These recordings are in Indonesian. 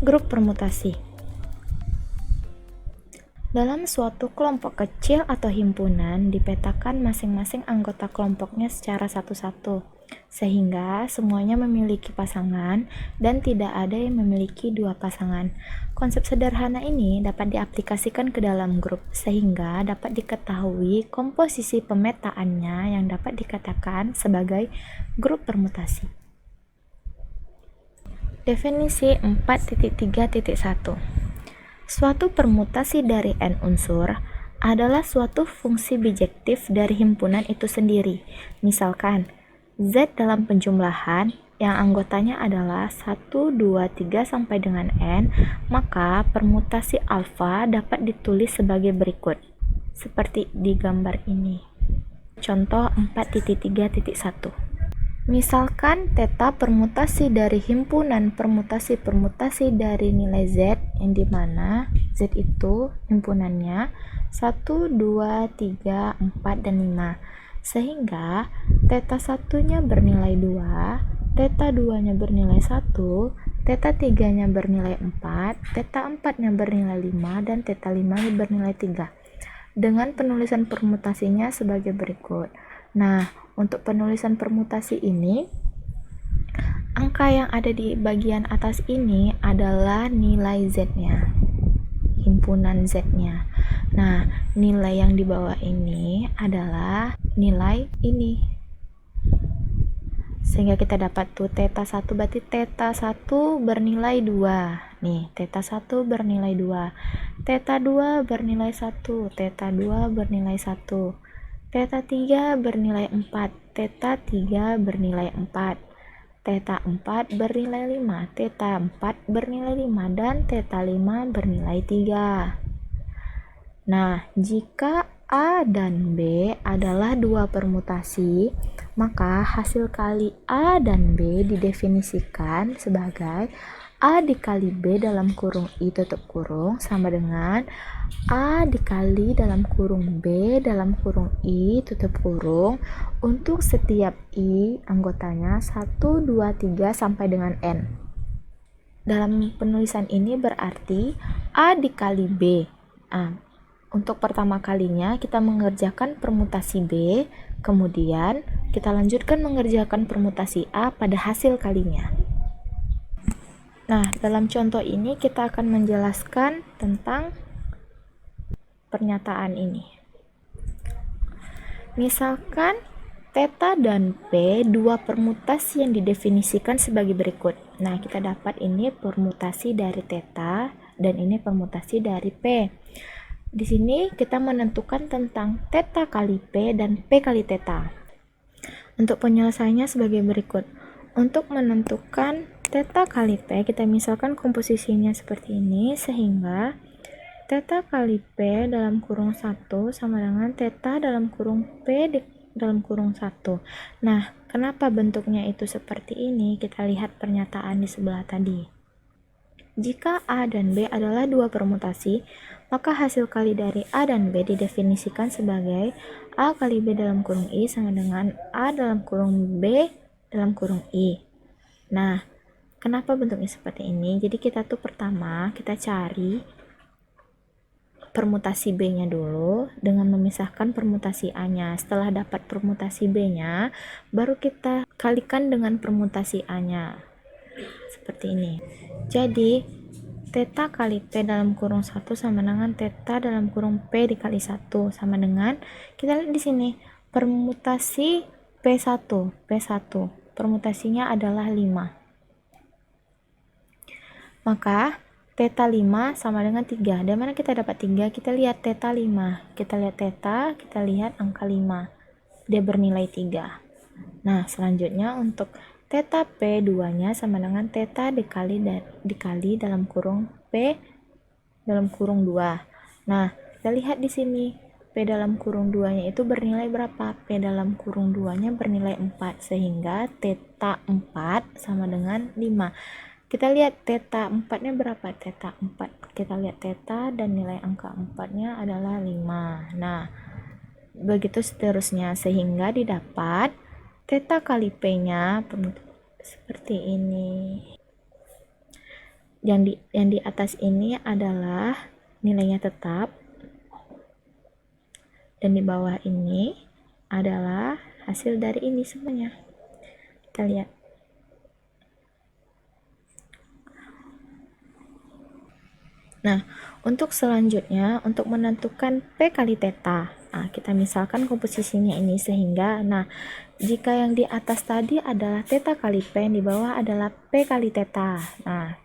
Grup permutasi. Dalam suatu kelompok kecil atau himpunan, dipetakan masing-masing anggota kelompoknya secara satu-satu, sehingga semuanya memiliki pasangan dan tidak ada yang memiliki dua pasangan. Konsep sederhana ini dapat diaplikasikan ke dalam grup, sehingga dapat diketahui komposisi pemetaannya yang dapat dikatakan sebagai grup permutasi. Definisi 4.3.1. Suatu permutasi dari n unsur adalah suatu fungsi bijektif dari himpunan itu sendiri. Misalkan, Z dalam penjumlahan yang anggotanya adalah 1, 2, 3 sampai dengan n, maka permutasi alfa dapat ditulis sebagai berikut, seperti di gambar ini. Contoh 4.3.1. Misalkan theta permutasi dari himpunan permutasi-permutasi dari nilai Z, yang dimana Z itu himpunannya 1, 2, 3, 4, dan 5. Sehingga theta 1-nya bernilai 2, theta 2-nya bernilai 1, theta 3-nya bernilai 4, theta 4-nya bernilai 5, dan theta 5-nya bernilai 3. Dengan penulisan permutasinya sebagai berikut. Nah, untuk penulisan permutasi ini, angka yang ada di bagian atas ini adalah nilai Z-nya, himpunan Z-nya. Nah, nilai yang di bawah ini adalah nilai ini. Sehingga kita dapat tuh theta 1, berarti theta 1 bernilai 2. Nih, theta 1 bernilai 2. Theta 2 bernilai 1. Theta 2 bernilai 1. Theta 3 bernilai 4, theta 3 bernilai 4, theta 4 bernilai 5, theta 4 bernilai 5, dan theta 5 bernilai 3. Nah, jika A dan B adalah dua permutasi, maka hasil kali A dan B didefinisikan sebagai A dikali B dalam kurung I tutup kurung sama dengan A dikali dalam kurung B dalam kurung I tutup kurung untuk setiap I anggotanya 1, 2, 3 sampai dengan N. Dalam penulisan ini berarti A dikali B. Untuk pertama kalinya kita mengerjakan permutasi B, kemudian kita lanjutkan mengerjakan permutasi A pada hasil kalinya. Nah, dalam contoh ini kita akan menjelaskan tentang pernyataan ini. Misalkan theta dan P dua permutasi yang didefinisikan sebagai berikut. Nah, kita dapat ini permutasi dari theta dan ini permutasi dari P. Di sini kita menentukan tentang theta kali P dan P kali theta. Untuk penyelesaiannya sebagai berikut. Untuk menentukan theta kali P, kita misalkan komposisinya seperti ini, sehingga theta kali P dalam kurung 1 sama dengan theta dalam kurung P dalam kurung 1. Nah, kenapa bentuknya itu seperti ini? Kita lihat pernyataan di sebelah tadi. Jika A dan B adalah dua permutasi, maka hasil kali dari A dan B didefinisikan sebagai A kali B dalam kurung I sama dengan A dalam kurung B dalam kurung I. Nah, kenapa bentuknya seperti ini? Jadi kita tuh pertama kita cari permutasi B-nya dulu dengan memisahkan permutasi A-nya. Setelah dapat permutasi B-nya, baru kita kalikan dengan permutasi A-nya. Seperti ini. Jadi, theta kali P dalam kurung 1 sama dengan theta dalam kurung P dikali 1 sama dengan, kita lihat di sini, permutasi P1. Permutasinya adalah 5. Maka theta 5 sama dengan 3. Dari mana kita dapat 3? Kita lihat theta 5. Kita lihat theta, kita lihat angka 5. Dia bernilai 3. Nah, selanjutnya untuk theta P2-nya sama dengan theta dikali dalam kurung P dalam kurung 2. Nah, kita lihat di sini. P dalam kurung 2-nya itu bernilai berapa? P dalam kurung 2-nya bernilai 4, sehingga theta 4 sama dengan 5. Kita lihat theta 4-nya berapa? Theta 4. Kita lihat theta dan nilai angka 4-nya adalah 5. Nah, begitu seterusnya, sehingga didapat theta kali P-nya seperti ini. yang di atas ini adalah nilainya tetap, dan di bawah ini adalah hasil dari ini semuanya. Kita lihat. Nah, untuk selanjutnya, untuk menentukan P kali theta, nah, kita misalkan komposisinya ini sehingga, nah, jika yang di atas tadi adalah theta kali P, yang di bawah adalah P kali theta. Nah,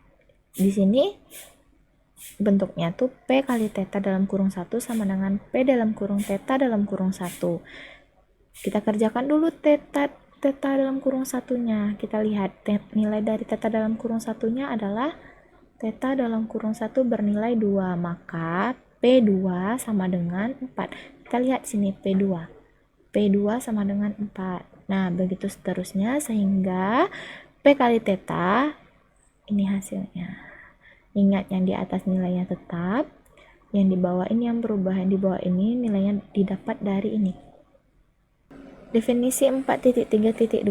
di sini bentuknya tuh P kali theta dalam kurung 1 sama dengan P dalam kurung theta dalam kurung 1. Kita kerjakan dulu theta dalam kurung satunya. Kita lihat nilai dari theta dalam kurung satunya adalah theta dalam kurung 1 bernilai 2, maka P2 sama dengan 4. Kita lihat sini P2 sama dengan 4. Nah, begitu seterusnya sehingga P kali theta ini hasilnya. Ingat, yang di atas nilainya tetap, yang di bawah ini yang berubah, yang di bawah ini nilainya didapat dari ini. Definisi 4.3.2.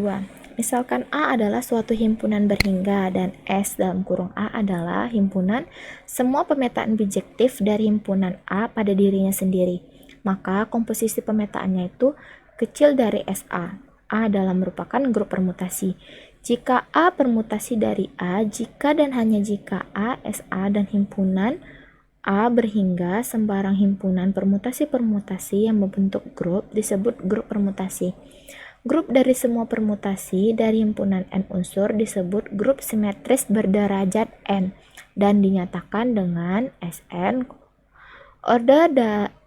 Misalkan A adalah suatu himpunan berhingga dan S dalam kurung A adalah himpunan semua pemetaan bijektif dari himpunan A pada dirinya sendiri. Maka komposisi pemetaannya itu kecil dari SA. A adalah merupakan grup permutasi. Jika A permutasi dari A, jika dan hanya jika A, SA, dan himpunan A berhingga sembarang himpunan permutasi-permutasi yang membentuk grup disebut grup permutasi. Grup dari semua permutasi dari himpunan N unsur disebut grup simetris berderajat N dan dinyatakan dengan Sn.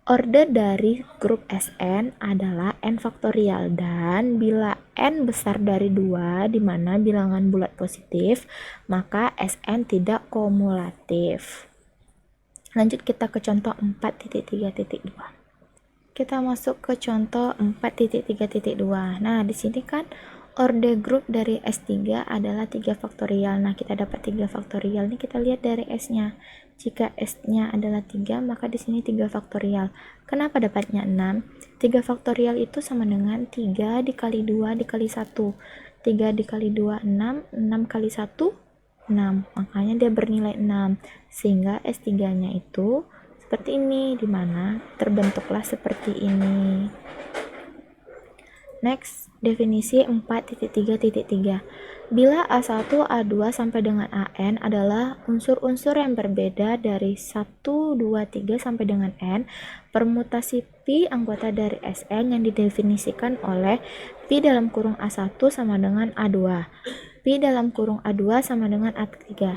Orde dari grup Sn adalah n faktorial, dan bila n besar dari 2 di mana bilangan bulat positif, maka Sn tidak kumulatif. Lanjut kita ke contoh 4.3.2. Kita masuk ke contoh 4.3.2. Nah, di sini kan orde grup dari S3 adalah 3 faktorial. Nah, kita dapat 3 faktorial. Ini kita lihat dari S-nya. Jika S-nya adalah 3, maka di sini 3 faktorial. Kenapa dapatnya 6? 3 faktorial itu sama dengan 3 dikali 2 dikali 1. 3 dikali 2, 6. 6 kali 1, 6. Makanya dia bernilai 6. Sehingga S3-nya itu seperti ini, dimana terbentuklah seperti ini. Next, definisi 4.3.3. Bila A1, A2 sampai dengan AN adalah unsur-unsur yang berbeda dari 1, 2, 3 sampai dengan N, permutasi Pi anggota dari Sn yang didefinisikan oleh Pi dalam kurung A1 sama dengan A2, Pi dalam kurung A2 sama dengan A3,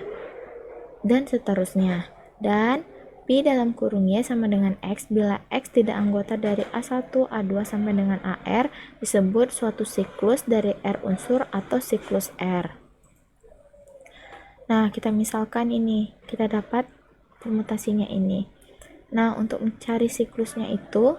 dan seterusnya. Dan Pi dalam kurung Y sama dengan X bila X tidak anggota dari A1, A2 sampai dengan AR disebut suatu siklus dari R unsur atau siklus R. Nah, kita misalkan ini, kita dapat permutasinya ini. Nah, untuk mencari siklusnya itu,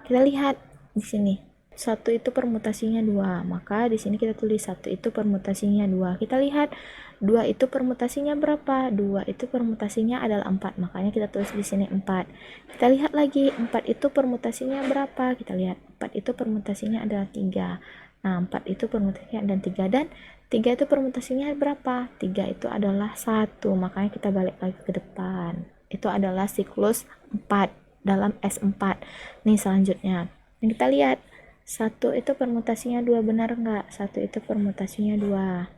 kita lihat di sini. 1 itu permutasinya 2, maka di sini kita tulis 1 itu permutasinya 2. Kita lihat 2 itu permutasinya berapa? 2 itu permutasinya adalah 4, makanya kita tulis di sini 4. Kita lihat lagi, 4 itu permutasinya berapa? Kita lihat 4 itu permutasinya adalah 3. Nah, 4 itu permutasinya dan 3, dan 3 itu permutasinya berapa? 3 itu adalah 1, makanya kita balik lagi ke depan. Itu adalah siklus 4 dalam S4. Nih selanjutnya, yang kita lihat 1 itu permutasinya 2, benar enggak? 1 itu permutasinya 2.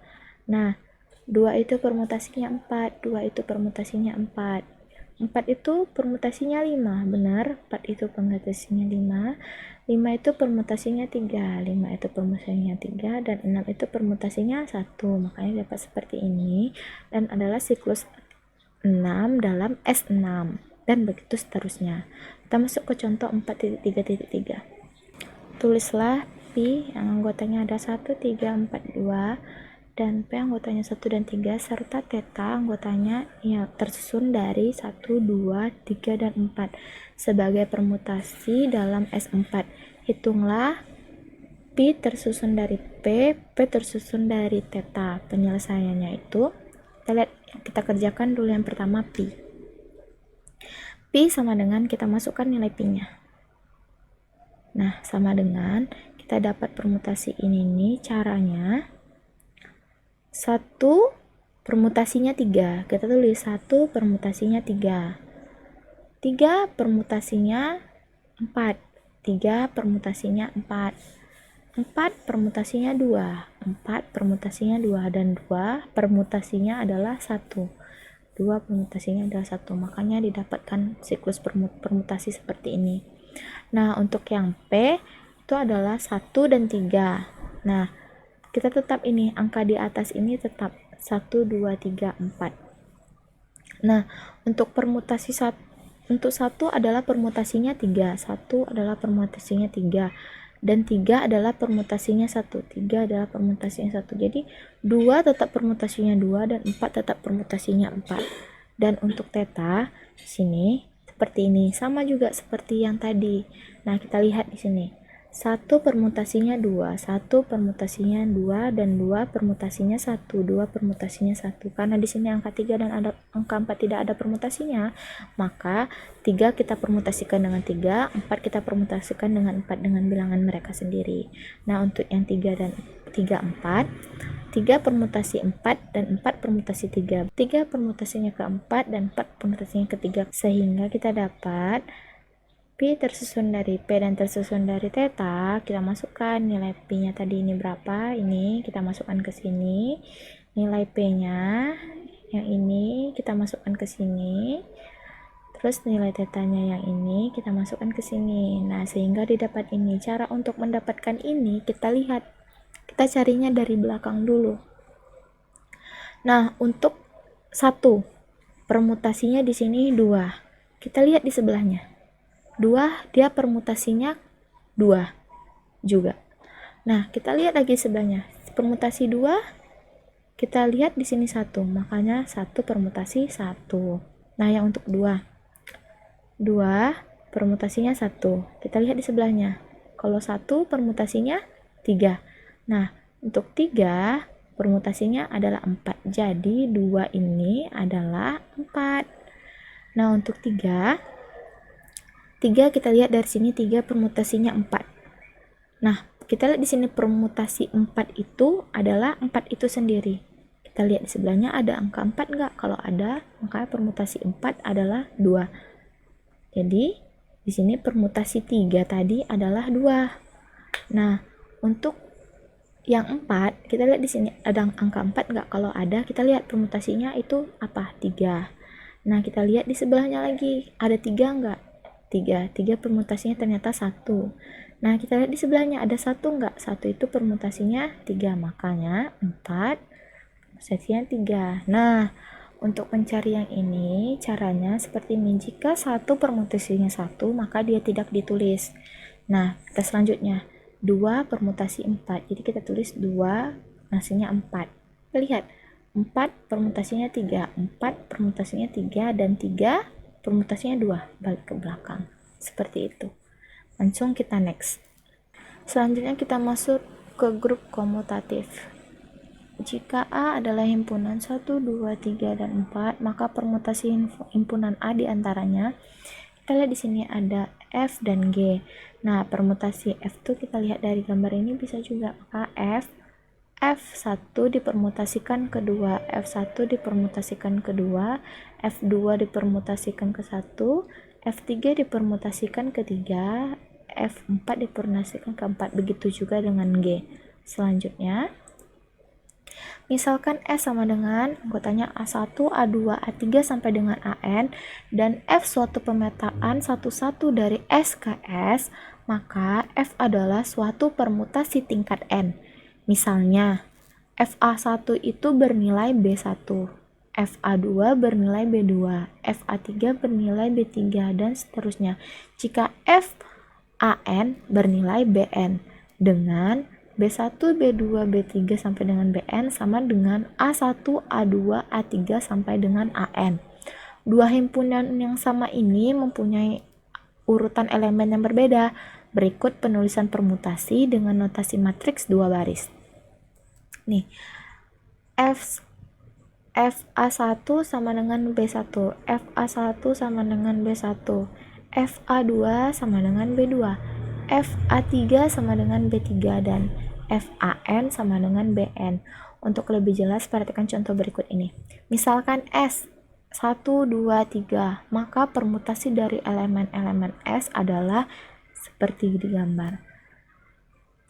Nah, 2 itu permutasinya 4, 2 itu permutasinya 4. 4 itu permutasinya 5, benar? 4 itu permutasinya 5. 5 itu permutasinya 3, 5 itu permutasinya 3, dan 6 itu permutasinya 1. Makanya dapat seperti ini, dan adalah siklus 6 dalam S6, dan begitu seterusnya. Kita masuk ke contoh 4.3.3. Tulislah Pi yang anggotanya ada 1, 3, 4, 2, dan P anggotanya 1 dan 3, serta Theta anggotanya yang tersusun dari 1, 2, 3, dan 4 sebagai permutasi dalam S4. Hitunglah Pi tersusun dari P tersusun dari Theta. Penyelesaiannya itu, kita kerjakan dulu yang pertama Pi. Pi sama dengan, kita masukkan nilai Pi-nya. Nah, sama dengan kita dapat permutasi ini nih, caranya 1 permutasinya 3. Kita tulis 1 permutasinya 3. 3 permutasinya 4. 3 permutasinya 4. 4 permutasinya 2. 4 permutasinya 2. Dan 2 permutasinya adalah 1. 2 permutasinya adalah 1. Makanya didapatkan siklus permutasi seperti ini. Nah, untuk yang P itu adalah 1 dan 3. Nah, kita tetap ini, angka di atas ini tetap 1, 2, 3, 4. Nah, untuk permutasi untuk 1 adalah permutasinya 3. 1 adalah permutasinya 3. Dan 3 adalah permutasinya 1. 3 adalah permutasinya 1. Jadi 2 tetap permutasinya 2 dan 4 tetap permutasinya 4. Dan untuk theta di sini seperti ini, sama juga seperti yang tadi. Nah, kita lihat di sini. 1 permutasinya 2, 1 permutasinya 2, dan 2 permutasinya 1, 2 permutasinya 1. Karena di sini angka 3 dan angka 4 tidak ada permutasinya, maka 3 kita permutasikan dengan 3, 4 kita permutasikan dengan 4 dengan bilangan mereka sendiri. Nah, untuk yang 3 dan 3, 4, 3 permutasi 4 dan 4 permutasi 3. 3 permutasinya ke 4 dan 4 permutasinya ke 3. Sehingga kita dapat P tersusun dari P dan tersusun dari theta. Kita masukkan nilai P-nya tadi ini berapa, ini kita masukkan ke sini. Nilai P-nya yang ini kita masukkan ke sini. Terus nilai theta-nya yang ini kita masukkan ke sini. Nah, sehingga didapat ini. Cara untuk mendapatkan ini kita lihat. Kita carinya dari belakang dulu. Nah, untuk 1 permutasinya di sini 2. Kita lihat di sebelahnya. 2 dia permutasinya 2 juga. Nah, kita lihat lagi sebelahnya. Permutasi 2 kita lihat di sini 1. Makanya 1 permutasi 1. Nah, yang untuk 2 permutasinya 1. Kita lihat di sebelahnya. Kalau 1 permutasinya 3. Nah, untuk 3 permutasinya adalah 4. Jadi 2 ini adalah 4. Nah, untuk 3 kita lihat dari sini 3 permutasinya 4. Nah, kita lihat di sini permutasi 4 itu adalah 4 itu sendiri. Kita lihat di sebelahnya ada angka 4 enggak? Kalau ada, maka permutasi 4 adalah 2. Jadi, di sini permutasi 3 tadi adalah 2. Nah, untuk yang 4, kita lihat di sini ada angka 4 enggak? Kalau ada, kita lihat permutasinya itu apa? 3. Nah, kita lihat di sebelahnya lagi, ada 3 enggak? 3 permutasinya ternyata 1. Nah, kita lihat di sebelahnya ada 1 enggak? 1 itu permutasinya 3, makanya 4 permutasinya 3. Nah, untuk mencari yang ini caranya seperti ini. Jika 1 permutasinya 1, maka dia tidak ditulis. Nah, kita selanjutnya 2 permutasi 4. Jadi kita tulis 2 hasilnya 4. Kita lihat 4 permutasinya 3, 4 permutasinya 3, dan 3 permutasinya 2, balik ke belakang. Seperti itu. Langsung kita next. Selanjutnya kita masuk ke grup komutatif. Jika A adalah himpunan 1, 2, 3, dan 4, maka permutasi himpunan A diantaranya. Kita lihat di sini ada F dan G. Nah, permutasi F itu kita lihat dari gambar ini bisa juga. Maka F1 dipermutasikan ke 2, F1 dipermutasikan ke 2, F2 dipermutasikan ke 1, F3 dipermutasikan ke 3, F4 dipermutasikan ke 4. Begitu juga dengan G. Selanjutnya, misalkan S sama dengan anggotanya A1, A2, A3 sampai dengan AN, dan F suatu pemetaan satu-satu dari S ke S, maka F adalah suatu permutasi tingkat N. Misalnya, FA1 itu bernilai B1, FA2 bernilai B2, FA3 bernilai B3, dan seterusnya. Jika FAN bernilai BN dengan B1, B2, B3 sampai dengan BN sama dengan A1, A2, A3 sampai dengan AN. Dua himpunan yang sama ini mempunyai urutan elemen yang berbeda. Berikut penulisan permutasi dengan notasi matriks 2 baris. Nih, FA1 sama dengan B1, FA1 sama dengan B1, FA2 sama dengan B2, FA3 sama dengan B3, dan FAN sama dengan BN. Untuk lebih jelas, perhatikan contoh berikut ini. Misalkan S 1, 2, 3, maka permutasi dari elemen-elemen S adalah seperti di gambar.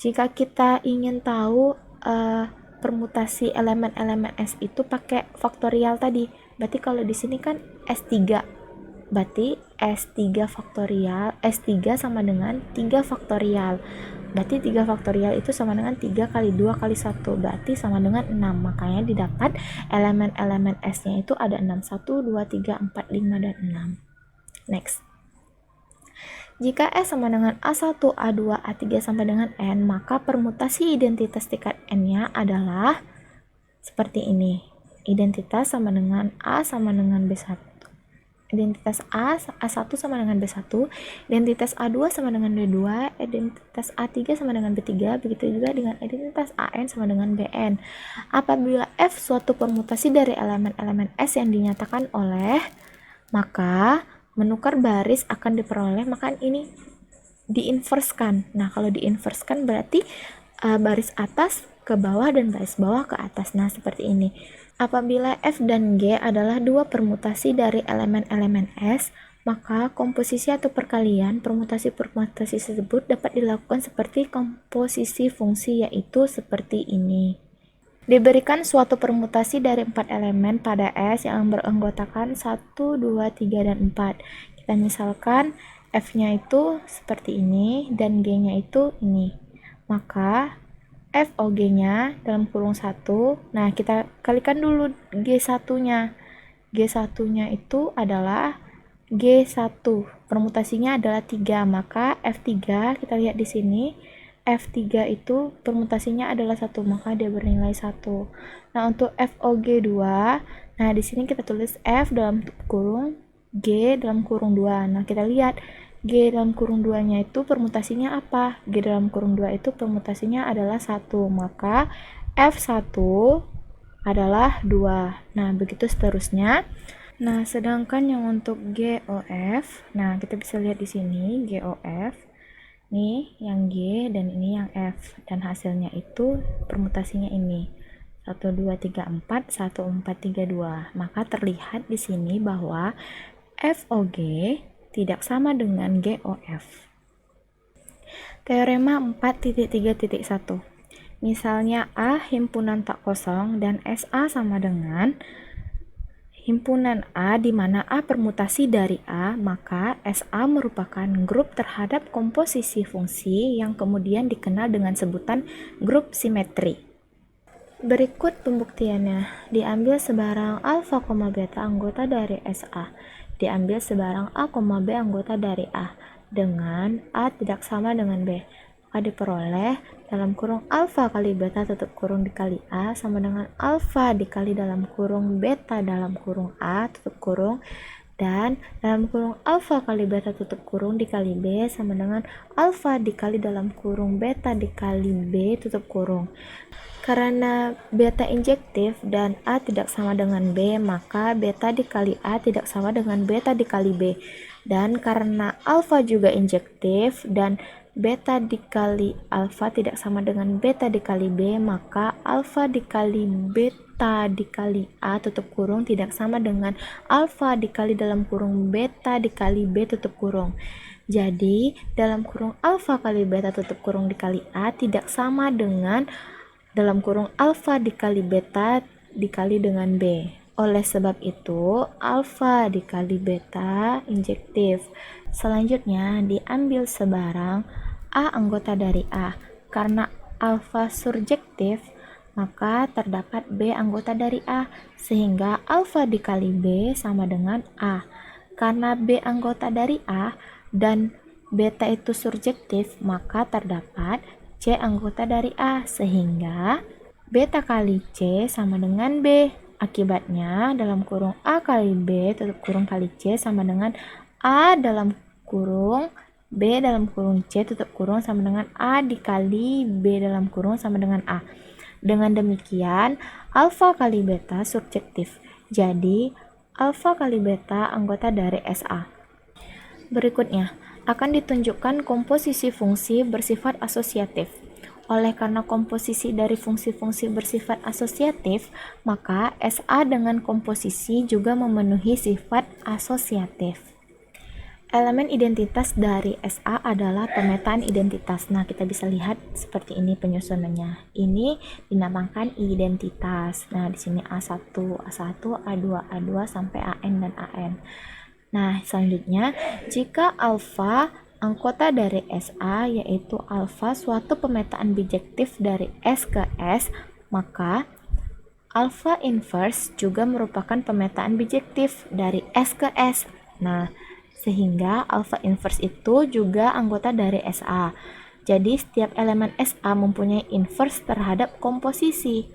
Jika kita ingin tahu permutasi elemen-elemen S itu pakai faktorial tadi, berarti kalau di sini kan S3, berarti S3 faktorial, S3 sama dengan 3 faktorial, berarti 3 faktorial itu sama dengan 3 kali 2 kali 1, berarti sama dengan 6, makanya didapat elemen-elemen S nya itu ada 6, 1, 2, 3, 4, 5, dan 6. Next. Jika S sama dengan A1, A2, A3 sama dengan N, maka permutasi identitas tingkat N-nya adalah seperti ini. Identitas sama dengan A sama dengan B1. Identitas A1 sama dengan B1, identitas A2 sama dengan B2, identitas A3 sama dengan B3, begitu juga dengan identitas AN sama dengan BN. Apabila F suatu permutasi dari elemen-elemen S yang dinyatakan oleh, maka menukar baris akan diperoleh, maka ini diinverskan. Nah, kalau diinverskan berarti baris atas ke bawah dan baris bawah ke atas. Nah, seperti ini. Apabila F dan G adalah dua permutasi dari elemen-elemen S, maka komposisi atau perkalian permutasi-permutasi tersebut dapat dilakukan seperti komposisi fungsi, yaitu seperti ini. Diberikan suatu permutasi dari 4 elemen pada S yang beranggotakan 1, 2, 3, dan 4. Kita misalkan F-nya itu seperti ini dan G-nya itu ini. Maka FOG-nya dalam kurung 1. Nah, kita kalikan dulu G1-nya. G1-nya itu adalah G1. Permutasinya adalah 3, maka F3 kita lihat di sini. F3 itu permutasinya adalah 1, maka dia bernilai 1. Nah, untuk FOG2, nah di sini kita tulis F dalam kurung G dalam kurung 2. Nah, kita lihat G dalam kurung 2-nya itu permutasinya apa? G dalam kurung 2 itu permutasinya adalah 1, maka F1 adalah 2. Nah, begitu seterusnya. Nah, sedangkan yang untuk GOF, nah kita bisa lihat di sini GOF. Nih yang G dan ini yang F, dan hasilnya itu permutasinya ini 1, 2, 3, 4, 1, 4, 3, 2. Maka terlihat di sini bahwa FOG tidak sama dengan GOF. Teorema 4.3.1. Misalnya A himpunan tak kosong dan SA sama dengan himpunan A di mana A permutasi dari A, maka SA merupakan grup terhadap komposisi fungsi yang kemudian dikenal dengan sebutan grup simetri. Berikut pembuktiannya. Diambil sebarang alfa, beta anggota dari SA. Diambil sebarang A, B anggota dari A dengan A tidak sama dengan B. Maka diperoleh dalam kurung alfa kali beta tutup kurung dikali A sama dengan alfa dikali dalam kurung beta dalam kurung A tutup kurung, dan dalam kurung alfa kali beta tutup kurung dikali B sama dengan alfa dikali dalam kurung beta dikali B tutup kurung. Karena beta injektif dan A tidak sama dengan B, maka beta dikali A tidak sama dengan beta dikali B. Dan karena alfa juga injektif dan beta dikali alfa tidak sama dengan beta dikali B, maka alfa dikali beta dikali A tutup kurung tidak sama dengan alfa dikali dalam kurung beta dikali B tutup kurung. Jadi, dalam kurung alfa kali beta tutup kurung dikali A tidak sama dengan dalam kurung alfa dikali beta dikali dengan B. Oleh sebab itu, alfa dikali beta injektif. Selanjutnya, diambil sebarang A anggota dari A. Karena alfa surjektif, maka terdapat B anggota dari A, sehingga alfa dikali B sama dengan A. Karena B anggota dari A dan beta itu surjektif, maka terdapat C anggota dari A, sehingga beta kali C sama dengan B. Akibatnya, dalam kurung A kali B tutup kurung kali C sama dengan A dalam kurung B dalam kurung C tutup kurung sama dengan A dikali B dalam kurung sama dengan A. Dengan demikian, alfa kali beta surjektif. Jadi, alfa kali beta anggota dari SA. Berikutnya, akan ditunjukkan komposisi fungsi bersifat asosiatif. Oleh karena komposisi dari fungsi-fungsi bersifat asosiatif, maka SA dengan komposisi juga memenuhi sifat asosiatif. Elemen identitas dari SA adalah pemetaan identitas. Nah, kita bisa lihat seperti ini penyusunannya. Ini dinamakan identitas. Nah, di sini A1, A1, A2, A2 sampai AN dan AN. Nah, selanjutnya, jika alfa anggota dari SA yaitu alfa suatu pemetaan bijektif dari S ke S, maka alfa inverse juga merupakan pemetaan bijektif dari S ke S. Nah, sehingga alfa inverse itu juga anggota dari SA. Jadi, setiap elemen SA mempunyai inverse terhadap komposisi.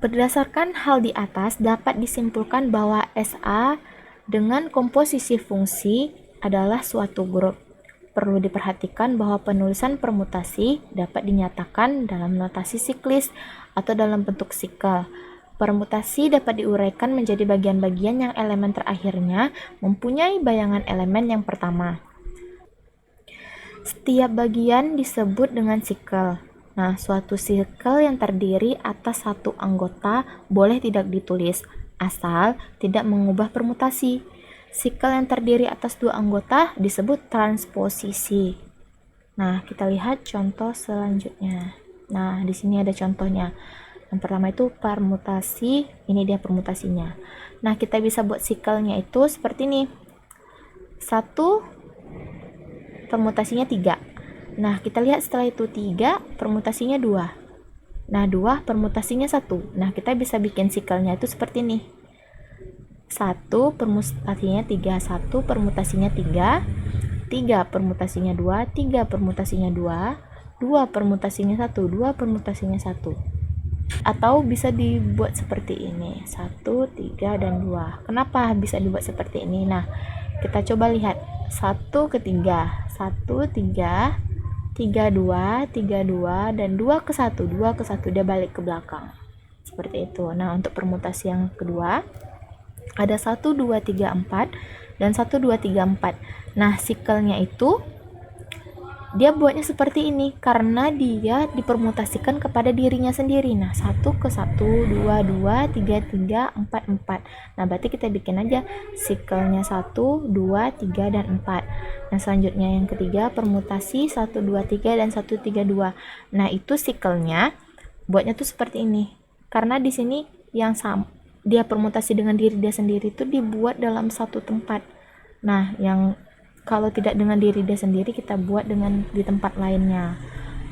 Berdasarkan hal di atas, dapat disimpulkan bahwa SA dengan komposisi fungsi adalah suatu grup. Perlu diperhatikan bahwa penulisan permutasi dapat dinyatakan dalam notasi siklis atau dalam bentuk sikel. Permutasi dapat diuraikan menjadi bagian-bagian yang elemen terakhirnya mempunyai bayangan elemen yang pertama. Setiap bagian disebut dengan sikel. Nah, suatu sikel yang terdiri atas satu anggota boleh tidak ditulis, asal tidak mengubah permutasi. Sikel yang terdiri atas dua anggota disebut transposisi. Nah, kita lihat contoh selanjutnya. Nah, di sini ada contohnya. Yang pertama itu permutasi, ini dia permutasinya. Nah, kita bisa buat sikelnya itu seperti ini. 1 permutasinya 3. Nah, kita lihat setelah itu 3 permutasinya 2. Nah, 2 permutasinya 1. Nah, kita bisa bikin sikelnya itu seperti ini. 1 permutasinya 3, 1 permutasinya 3, 3 permutasinya 2, 3 permutasinya 2, 2 permutasinya 1, 2 permutasinya 1. Atau bisa dibuat seperti ini, 1, 3, dan 2. Kenapa bisa dibuat seperti ini? Nah, kita coba lihat. 1 ke 3, 1, 3, 3, 2, 3, 2, dan 2 ke 1, 2 ke 1, dia balik ke belakang. Seperti itu. Nah, untuk permutasi yang kedua, ada 1, 2, 3, 4, dan 1, 2, 3, 4. Nah, sikelnya itu dia buatnya seperti ini karena dia dipermutasikan kepada dirinya sendiri. Nah, 1 ke 1, 2, 2, 3, 3, 4, 4. Nah, berarti kita bikin aja sikelnya 1, 2, 3, dan 4. Nah, selanjutnya yang ketiga permutasi 1, 2, 3, dan 1, 3, 2. Nah, itu sikelnya buatnya tuh seperti ini. Karena di sini yang dia permutasi dengan diri dia sendiri itu dibuat dalam satu tempat. Nah, yang kalau tidak dengan diri dia sendiri, kita buat dengan di tempat lainnya.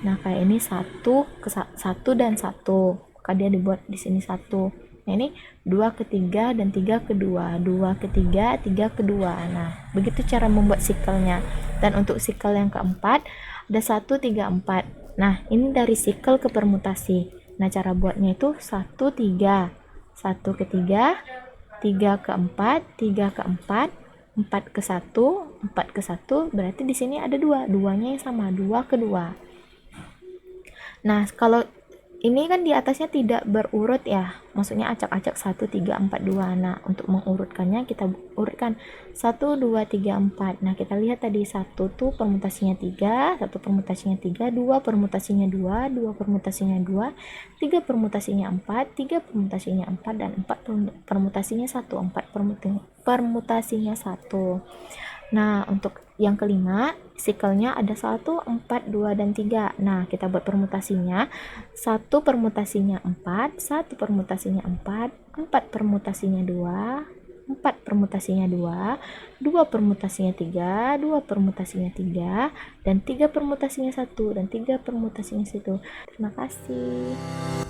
Nah, kayak ini 1 ke 1 dan 1. Maka dia dibuat di sini 1. Nah, ini 2 ke 3 dan 3 ke 2. 2 ke 3, 3 ke 2. Nah, begitu cara membuat sikelnya. Dan untuk sikel yang keempat, ada 1, 3, 4. Nah, ini dari sikel ke permutasi. Nah, cara buatnya itu 1, 3. 1 ke 3, 3 ke 4, 3 ke 4, 4 ke 1, 4 ke 1, berarti di sini ada 2, 2-nya yang sama, 2 ke 2. Nah, kalau ini kan di atasnya tidak berurut ya, maksudnya acak-acak 1, 3, 4, 2. Nah, untuk mengurutkannya kita urutkan 1, 2, 3, 4. Nah, kita lihat tadi 1 tuh permutasinya 3, 1 permutasinya 3, 2 permutasinya 2, 2 permutasinya 2, 3 permutasinya 4, 3 permutasinya 4, dan 4 permutasinya 1, 4 permutasinya 1. Nah, untuk yang kelima, sikelnya ada 1, 4, 2, dan 3. Nah, kita buat permutasinya. 1 permutasinya 4, 1 permutasinya 4, 4 permutasinya 2, 4 permutasinya 2, 2 permutasinya 3, 2 permutasinya 3, dan 3 permutasinya 1, dan 3 permutasinya 1. Terima kasih.